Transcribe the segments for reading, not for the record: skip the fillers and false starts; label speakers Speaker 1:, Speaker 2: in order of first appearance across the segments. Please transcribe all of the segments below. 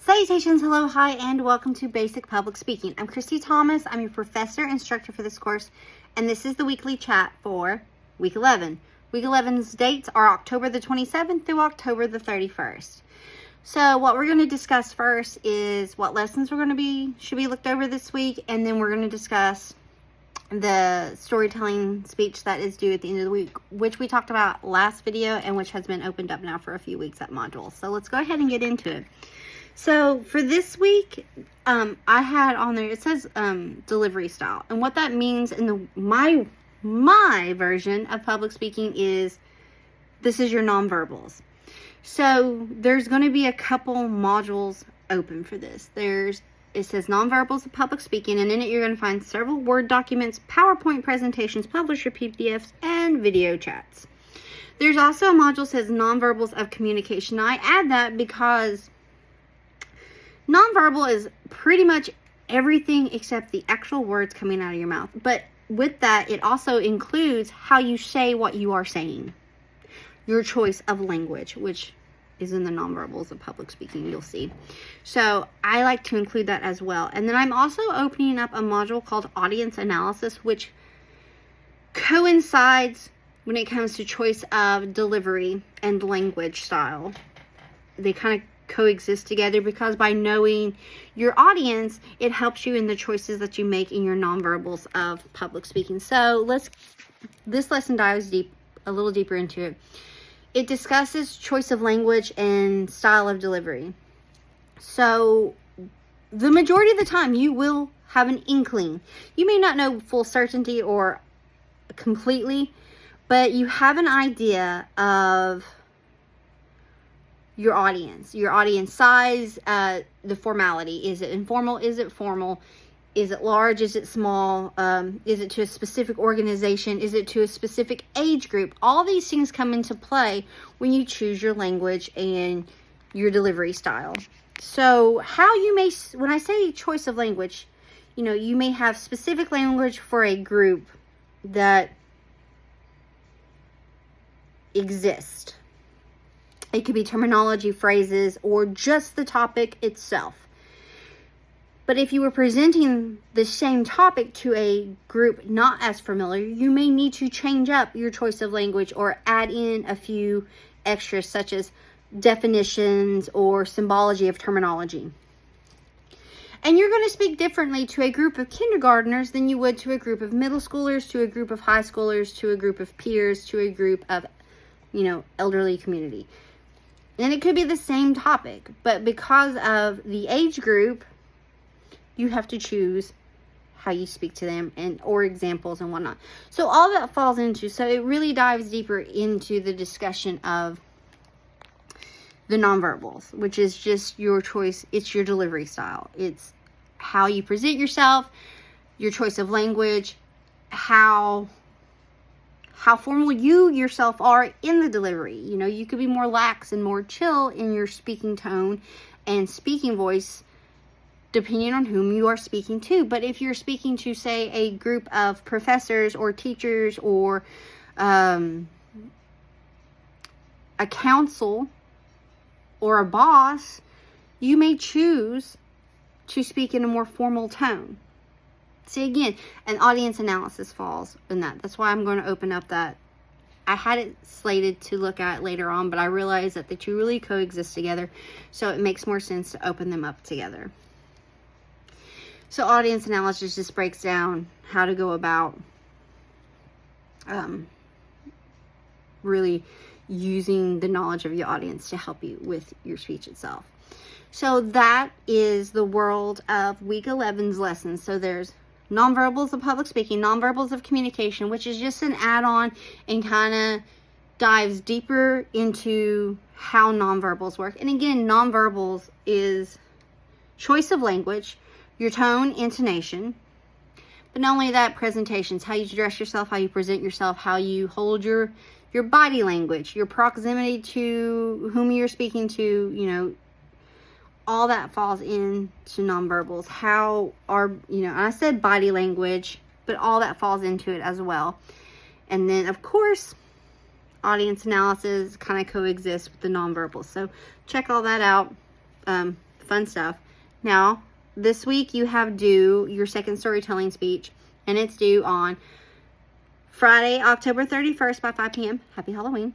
Speaker 1: Salutations, hello, hi, and welcome to Basic Public Speaking. I'm Christy Thomas. I'm your professor instructor for this course, and this is the weekly chat for week 11. Week 11's dates are October the 27th through October the 31st. So what we're going to discuss first is what lessons should be looked over this week, and then we're going to discuss the storytelling speech that is due at the end of the week, which we talked about last video and which has been opened up now for a few weeks at modules. So let's go ahead and get into it. So for this week, I had on there, it says delivery style. And what that means in my version of public speaking is this is your nonverbals. So there's going to be a couple modules open for this. It says nonverbals of public speaking, and in it you're going to find several Word documents, PowerPoint presentations, publisher PDFs, and video chats. There's also a module that says nonverbals of communication. Now I add that because nonverbal is pretty much everything except the actual words coming out of your mouth. But with that, it also includes how you say what you are saying. Your choice of language, which is in the nonverbals of public speaking, you'll see. So I like to include that as well. And then I'm also opening up a module called audience analysis, which coincides when it comes to choice of delivery and language style. They kind of coexist together because by knowing your audience, it helps you in the choices that you make in your nonverbals of public speaking. So this lesson dives a little deeper into it. It discusses choice of language and style of delivery. So the majority of the time you will have an inkling. You may not know full certainty or completely, but you have an idea of your audience size, the formality. Is it informal? Is it formal? Is it large? Is it small? Is it to a specific organization? Is it to a specific age group? All these things come into play when you choose your language and your delivery style. So when I say choice of language, you may have specific language for a group that exists. It could be terminology, phrases, or just the topic itself. But if you were presenting the same topic to a group not as familiar, you may need to change up your choice of language or add in a few extras such as definitions or symbology of terminology. And you're going to speak differently to a group of kindergartners than you would to a group of middle schoolers, to a group of high schoolers, to a group of peers, to a group of, elderly community. And it could be the same topic, but because of the age group, you have to choose how you speak to them or examples and whatnot. So all that falls into, so it really dives deeper into the discussion of the nonverbals, which is just your choice. It's your delivery style. It's how you present yourself, your choice of language, how formal you yourself are in the delivery. You could be more lax and more chill in your speaking tone and speaking voice, depending on whom you are speaking to. But if you're speaking to, say, a group of professors or teachers or a council or a boss, you may choose to speak in a more formal tone. See, again, an audience analysis falls in that. That's why I'm going to open up that. I had it slated to look at later on, but I realized that the two really coexist together, so it makes more sense to open them up together. So audience analysis just breaks down how to go about really using the knowledge of your audience to help you with your speech itself. So that is the world of week 11's lessons. So there's nonverbals of public speaking, nonverbals of communication, which is just an add-on and kind of dives deeper into how nonverbals work. And again, nonverbals is choice of language, your tone, intonation, but not only that, presentations, how you dress yourself, how you present yourself, how you hold your body language, your proximity to whom you're speaking to, all that falls into nonverbals. I said body language, but all that falls into it as well. And then, of course, audience analysis kind of coexists with the nonverbals. So check all that out. fun stuff. Now, this week you have due your second storytelling speech, and it's due on Friday, October 31st by 5 p.m. Happy Halloween.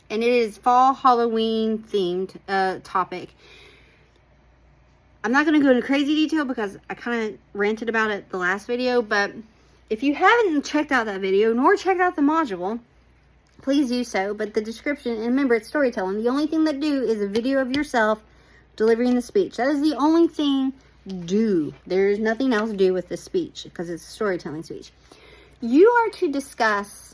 Speaker 1: And it is fall Halloween themed topic. I'm not going to go into crazy detail because I kind of ranted about it the last video, but if you haven't checked out that video nor checked out the module, please do so. But the description, and remember, it's storytelling. The only thing that do is a video of yourself delivering the speech. That is the only thing do. There's nothing else do with the speech because it's a storytelling speech. You are to discuss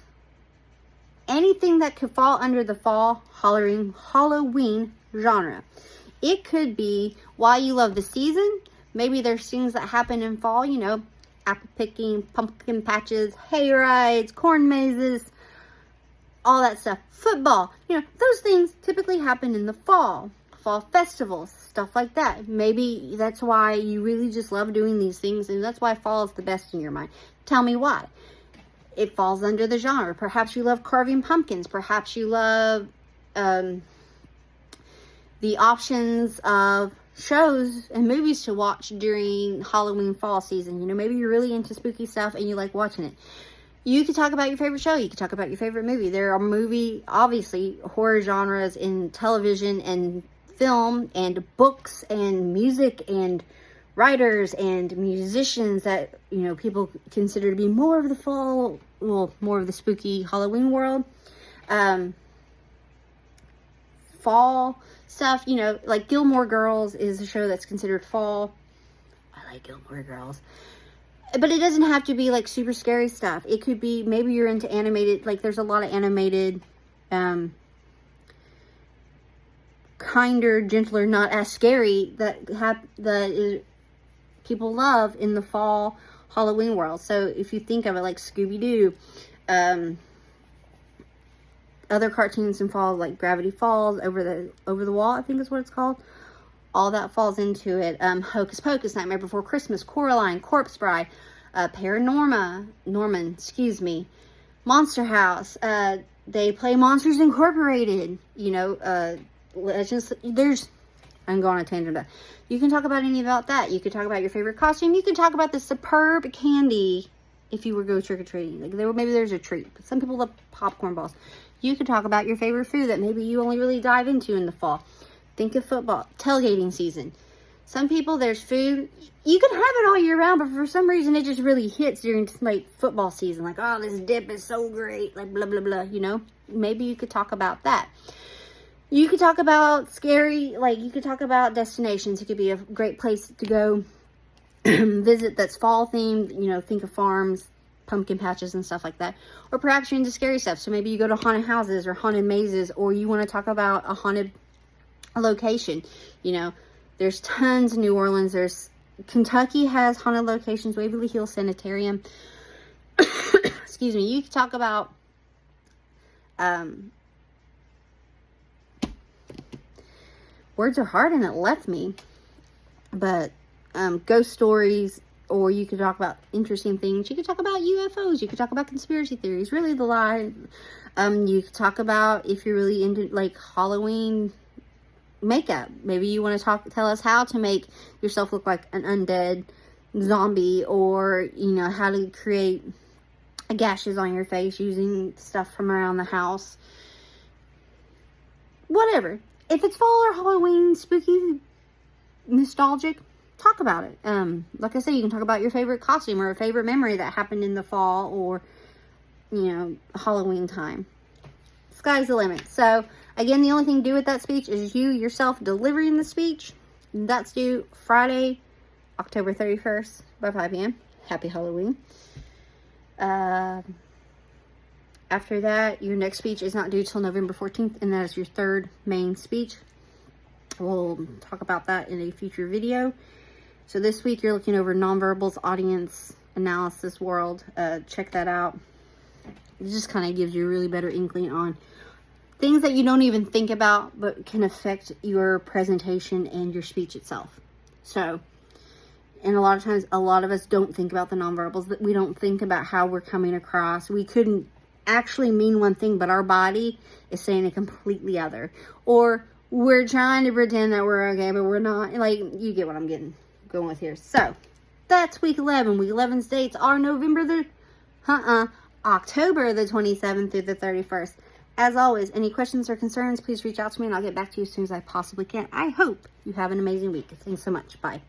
Speaker 1: anything that could fall under the fall Halloween genre. It could be why you love the season. Maybe there's things that happen in fall, you know, apple picking, pumpkin patches, hay rides, corn mazes, all that stuff. Football, you know, those things typically happen in the fall. Fall festivals, stuff like that. Maybe that's why you really just love doing these things, and that's why fall is the best in your mind. Tell me why. It falls under the genre. Perhaps you love carving pumpkins. Perhaps you love the options of shows and movies to watch during Halloween fall season. You know, maybe you're really into spooky stuff and you like watching it. You could talk about your favorite show. You could talk about your favorite movie. There are obviously, horror genres in television and film and books and music and writers and musicians that, you know, people consider to be more of the fall, well, more of the spooky Halloween world. Fall stuff, you know, like Gilmore Girls is a show that's considered fall. I like Gilmore Girls. But it doesn't have to be like super scary stuff. It could be, maybe you're into animated, like there's a lot of animated, kinder, gentler, not as scary that people love in the fall Halloween world. So if you think of it like Scooby-Doo, other cartoons in fall like Gravity Falls, Over the Wall, I think is what it's called. All that falls into it. Hocus Pocus, Nightmare Before Christmas, Coraline, Corpse Bride, Norman, Monster House. They play Monsters Incorporated. You know, Legends. I'm going on a tangent. You can talk about any about that. You could talk about your favorite costume. You could talk about the superb candy if you were go trick-or-treating. Like maybe there's a treat. But some people love popcorn balls. You could talk about your favorite food that maybe you only really dive into in the fall. Think of football, tailgating season. Some people, there's food. You can have it all year round, but for some reason it just really hits during like football season. Like, oh, this dip is so great. Like, blah, blah, blah, you know. Maybe you could talk about that. You could talk about you could talk about destinations. It could be a great place to go visit that's fall themed. You know, think of farms, pumpkin patches and stuff like that. Or perhaps you're into scary stuff. So maybe you go to haunted houses or haunted mazes, or you want to talk about a haunted location. You know, there's tons in New Orleans. There's Kentucky has haunted locations, Waverly Hills Sanitarium. Excuse me. You could talk about words are hard and it left me. But ghost stories, or you could talk about interesting things. You could talk about UFOs. You could talk about conspiracy theories. Really, the lie. You could talk about if you're really into like Halloween makeup. Maybe you want to tell us how to make yourself look like an undead zombie, or you know how to create gashes on your face using stuff from around the house. Whatever. If it's fall or Halloween, spooky, nostalgic, talk about it. Like I said, you can talk about your favorite costume or a favorite memory that happened in the fall or, you know, Halloween time. Sky's the limit. So, again, the only thing to do with that speech is you yourself delivering the speech. That's due Friday, October 31st by 5 p.m. Happy Halloween. After that, your next speech is not due till November 14th, and that is your third main speech. We'll talk about that in a future video. So this week, you're looking over nonverbals, audience analysis world. Check that out. It just kind of gives you a really better inkling on things that you don't even think about, but can affect your presentation and your speech itself. So, and a lot of times, a lot of us don't think about the nonverbals. That we don't think about how we're coming across. We couldn't actually mean one thing, but our body is saying a completely other. Or we're trying to pretend that we're okay, but we're not. Like, you get what I'm going with here. So, that's week 11. Week 11's dates are October the 27th through the 31st. As always, any questions or concerns, please reach out to me and I'll get back to you as soon as I possibly can. I hope you have an amazing week. Thanks so much. Bye.